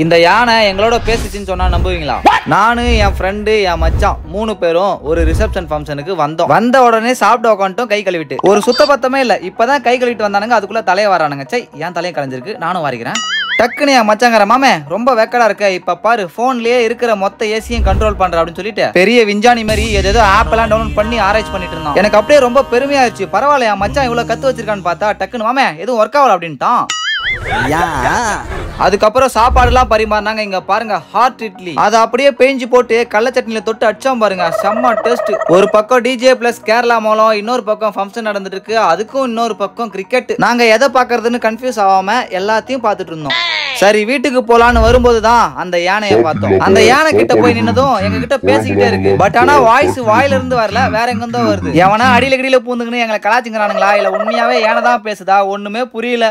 இந்த யானை எங்களோட பேசிச்சுன்னு சொன்னா நம்புவீங்களா? நானு என் ஃப்ரெண்டு என் மச்சான் 3 பேரும் ஒரு ரிசப்ஷன் ஃபங்க்ஷனுக்கு வந்தோம். வந்த உடனே சாப்பிட்டு உட்காந்துட்டோம் கை கழுவிட்டு. ஒரு சுத்த பத்தமே இல்ல, இப்பதான் கை கழுவிட்டு வந்தானுங்க, அதுக்குள்ள தலையை வரானுங்க. சை, என் தலையை கலைஞ்சிருக்கு, நானும் வாரிக்கிறேன். டக்குன்னு என் மச்சாங்கிற மாமே ரொம்ப வெக்கடா இருக்க, இப்ப பாரு போன்லயே இருக்கிற மொத்த ஏசியும் கண்ட்ரோல் பண்ற அப்படின்னு சொல்லிட்டு பெரிய விஞ்ஞானி மாதிரி ஏதோ ஆப் எல்லாம் டவுன்லோட் பண்ணி ஆராய்ச்சி பண்ணிட்டு இருந்தான். எனக்கு அப்படியே ரொம்ப பெருமையாச்சு. பரவாயில்ல, என் மச்சான் இவ்வளவு கத்து வச்சிருக்கான்னு பார்த்தா டக்குன்னு மாமே எதுவும் ஒர்க் ஆகல அப்படின்ட்டான். அதுக்கப்புறம் சாப்பாடு எல்லாம் பரிமாறினாங்க. இங்க பாருங்க, ஹாட் இட்லி, அதை அப்படியே பேஞ்சு போட்டு கடல சட்னியில தொட்டு அடிச்சோம் பாருங்க, செம்ம டேஸ்ட். ஒரு பக்கம் டிஜே பிளஸ் கேரளா மோளம், இன்னொரு பக்கம் ஃபங்க்ஷன் நடந்துட்டு இருக்கு, அதுக்கும் இன்னொரு பக்கம் கிரிக்கெட். நாங்க எதை பாக்குறதுன்னு கன்ஃபியூஸ் ஆகாம எல்லாத்தையும் பார்த்துட்டு இருந்தோம். சரி, வீட்டுக்கு போலான்னு வரும்போது தான் அந்த யானையை பார்த்தோம். அந்த யானை கிட்ட போய் நின்னதும் எங்க கிட்ட பேசிக்கிட்டே இருக்கு. பட் ஆனா வாய்ஸ் வாயில இருந்து வரல, வேற எங்க இருந்தோ வருது. எவனா அடியில கடியில பூந்துங்கன்னு எங்களை கலாச்சிங்கிறானுங்களா இல்ல உண்மையாவே யானை தான் பேசுதா ஒண்ணுமே புரியல.